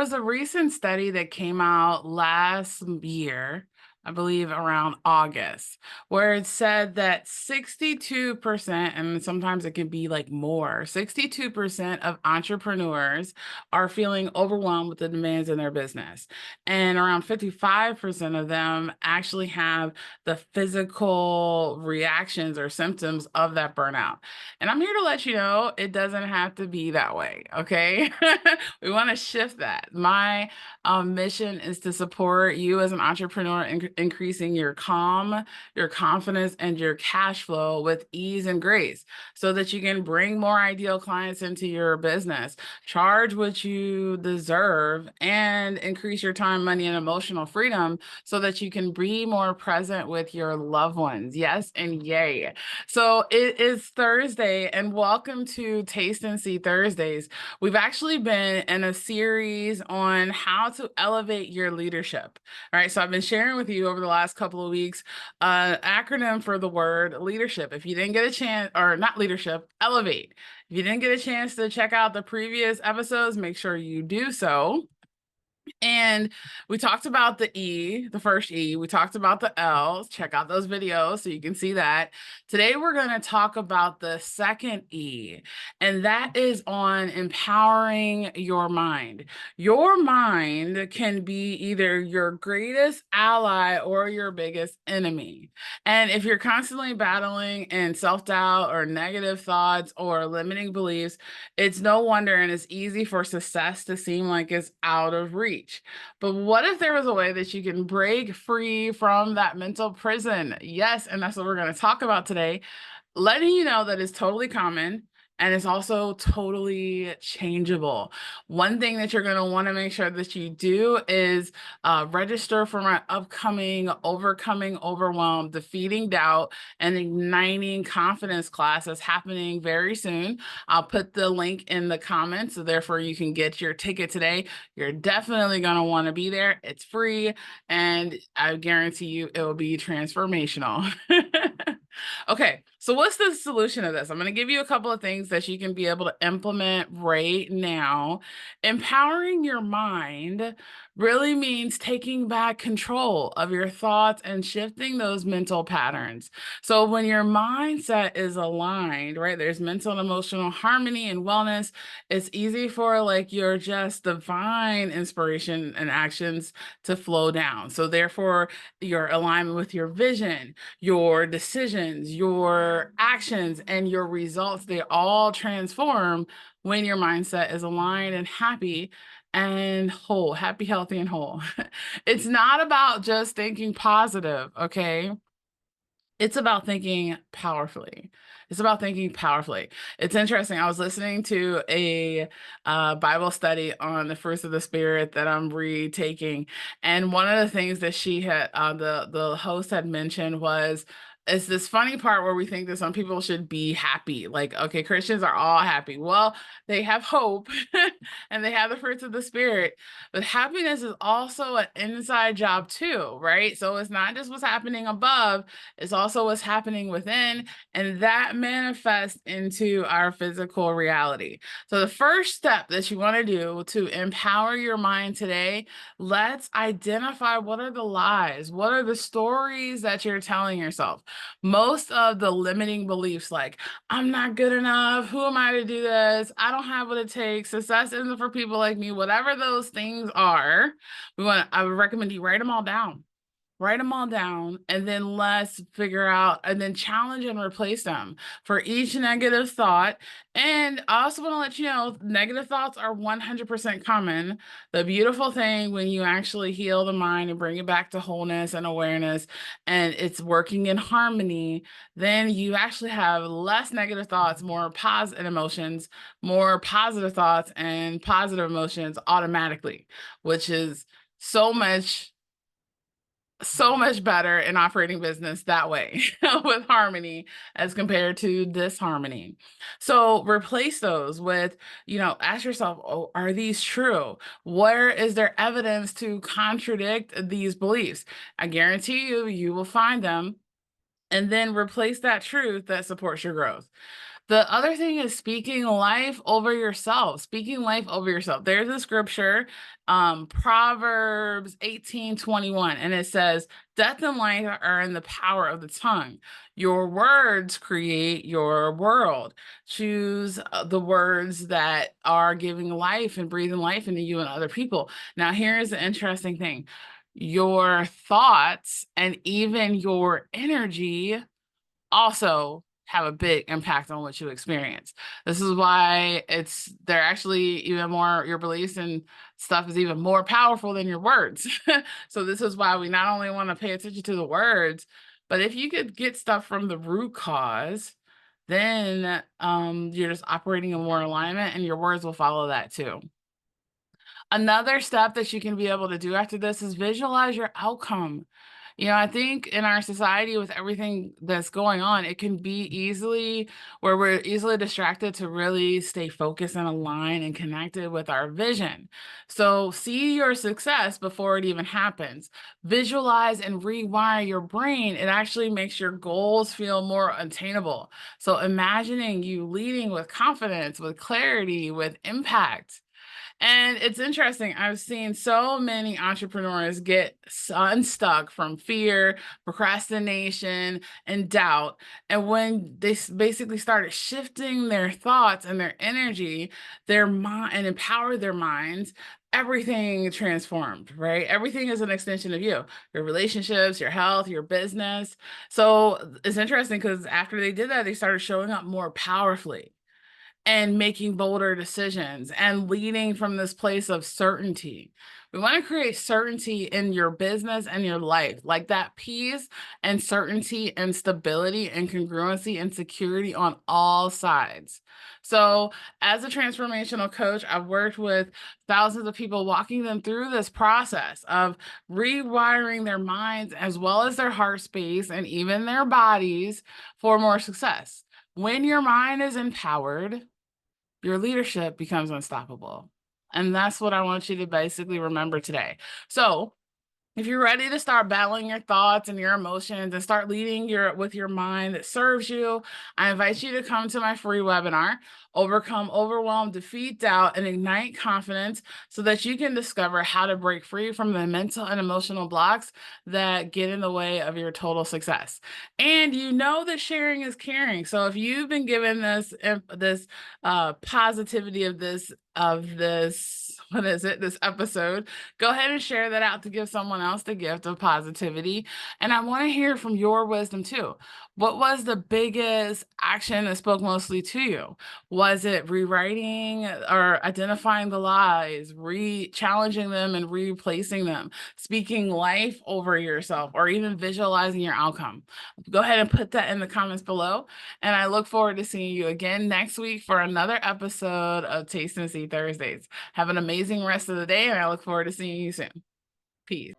was a recent study that came out last year, I believe around August, where it said that 62%, and sometimes it can be like more, 62% of entrepreneurs are feeling overwhelmed with the demands in their business. And around 55% of them actually have the physical reactions or symptoms of that burnout. And I'm here to let you know it doesn't have to be that way, okay? We want to shift that. My mission is to support you as an entrepreneur in increasing your calm, your confidence, and your cash flow with ease and grace so that you can bring more ideal clients into your business, charge what you deserve, and increase your time, money, and emotional freedom so that you can be more present with your loved ones. Yes, and yay. So it is Thursday, and welcome to Taste and See Thursdays. We've actually been in a series on how to elevate your leadership. All right, so I've been sharing with you over the last couple of weeks an acronym for the word leadership. If you didn't get a chance, or not leadership, elevate. If you didn't get a chance to check out the previous episodes, make sure you do so. And we talked about the E, the first E. We talked about the L. Check out those videos so you can see that. Today, we're going to talk about the second E, and that is on empowering your mind. Your mind can be either your greatest ally or your biggest enemy. And if you're constantly battling in self-doubt or negative thoughts or limiting beliefs, it's no wonder and it's easy for success to seem like it's out of reach. But what if there was a way that you can break free from that mental prison? Yes, and that's what we're going to talk about today, letting you know that it's totally common and it's also totally changeable. One thing that you're going to want to make sure that you do is register for my upcoming Overcoming Overwhelm, Defeating Doubt, and Igniting Confidence class that's happening very soon. I'll put the link in the comments, so therefore you can get your ticket today. You're definitely going to want to be there. It's free, and I guarantee you it will be transformational. Okay, so what's the solution of this? I'm going to give you a couple of things that you can be able to implement right now. Empowering your mind really means taking back control of your thoughts and shifting those mental patterns. So when your mindset is aligned, right, there's mental and emotional harmony and wellness. It's easy for like your just divine inspiration and actions to flow down. So therefore, your alignment with your vision, your decisions, your actions, and your results, they all transform when your mindset is aligned and happy and whole, happy, healthy, and whole. It's not about just thinking positive, okay? It's about thinking powerfully. It's about thinking powerfully. It's interesting. I was listening to a Bible study on the fruits of the Spirit that I'm retaking, and one of the things that she had, the host had mentioned was, it's this funny part where we think that some people should be happy. Like, okay, Christians are all happy. Well, they have hope and they have the fruits of the Spirit, but happiness is also an inside job too, right? So it's not just what's happening above, it's also what's happening within, and that manifests into our physical reality. So the first step that you want to do to empower your mind today, let's identify what are the lies, what are the stories that you're telling yourself. Most of the limiting beliefs, like, I'm not good enough, who am I to do this, I don't have what it takes, success isn't for people like me, whatever those things are, I would recommend you write them all down. Write them all down, and then let's figure out and then challenge and replace them for each negative thought. And I also want to let you know negative thoughts are 100% common. The beautiful thing when you actually heal the mind and bring it back to wholeness and awareness, and it's working in harmony, then you actually have less negative thoughts, more positive emotions, more positive thoughts and positive emotions automatically, which is so much better in operating business that way with harmony as compared to disharmony. So replace those with, ask yourself, oh, are these true? Where is there evidence to contradict these beliefs? I guarantee you will find them. And then replace that truth that supports your growth. The other thing is speaking life over yourself. Speaking life over yourself. There's a scripture, Proverbs 18:21, and it says, "Death and life are in the power of the tongue. Your words create your world." Choose the words that are giving life and breathing life into you and other people. Now, here's the interesting thing. Your thoughts and even your energy also have a big impact on what you experience. This is why they're actually even more, your beliefs and stuff is even more powerful than your words. So this is why we not only want to pay attention to the words, but if you could get stuff from the root cause, then you're just operating in more alignment and your words will follow that too. Another step that you can be able to do after this is visualize your outcome. I think in our society with everything that's going on, it can be easily where we're easily distracted to really stay focused and aligned and connected with our vision. So see your success before it even happens. Visualize and rewire your brain. It actually makes your goals feel more attainable. So imagining you leading with confidence, with clarity, with impact. And it's interesting. I've seen so many entrepreneurs get unstuck from fear, procrastination, and doubt. And when they basically started shifting their thoughts and their energy, their mind, and empower their minds, everything transformed, right? Everything is an extension of you, your relationships, your health, your business. So it's interesting because after they did that, they started showing up more powerfully and making bolder decisions and leading from this place of certainty. We want to create certainty in your business and your life, like that peace and certainty and stability and congruency and security on all sides. So, as a transformational coach, I've worked with thousands of people, walking them through this process of rewiring their minds as well as their heart space and even their bodies for more success. When your mind is empowered, your leadership becomes unstoppable. And that's what I want you to basically remember today. So, if you're ready to start battling your thoughts and your emotions and start leading with your mind that serves you, I invite you to come to my free webinar, Overcome Overwhelm, Defeat Doubt, and Ignite Confidence, so that you can discover how to break free from the mental and emotional blocks that get in the way of your total success. And you know that sharing is caring. So if you've been given this positivity of this what is it, this episode, go ahead and share that out to give someone else the gift of positivity. And I want to hear from your wisdom too. What was the biggest action that spoke mostly to you? Was it rewriting or identifying the lies, challenging them and replacing them, speaking life over yourself, or even visualizing your outcome? Go ahead and put that in the comments below. And I look forward to seeing you again next week for another episode of Taste and See Thursdays. Have an amazing rest of the day, and I look forward to seeing you soon. Peace.